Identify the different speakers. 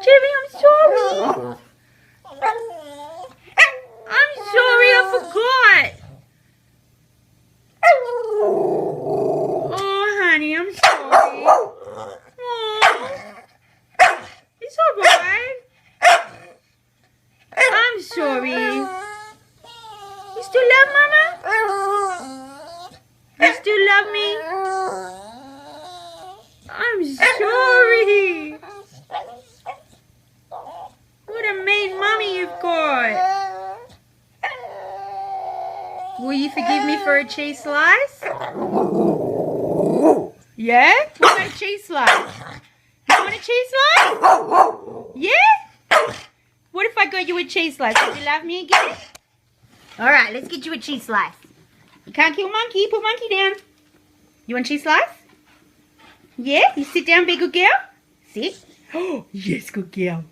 Speaker 1: Jimmy, I'm sorry. I'm sorry, I forgot. Oh, honey, I'm sorry. Oh, it's alright. I'm sorry. You still love Mama? You still love me? I'm sorry. What a mean mommy you've got. Will you forgive me for a cheese slice? Yeah? What about a cheese slice? You want a cheese slice? Yeah? What if I got you a cheese slice? Would you love me again? Alright, let's get you a cheese slice. You can't kill monkey. Put monkey down. You want cheese slice? Yeah? You sit down, be a good girl? Sit. Oh, yes, good girl.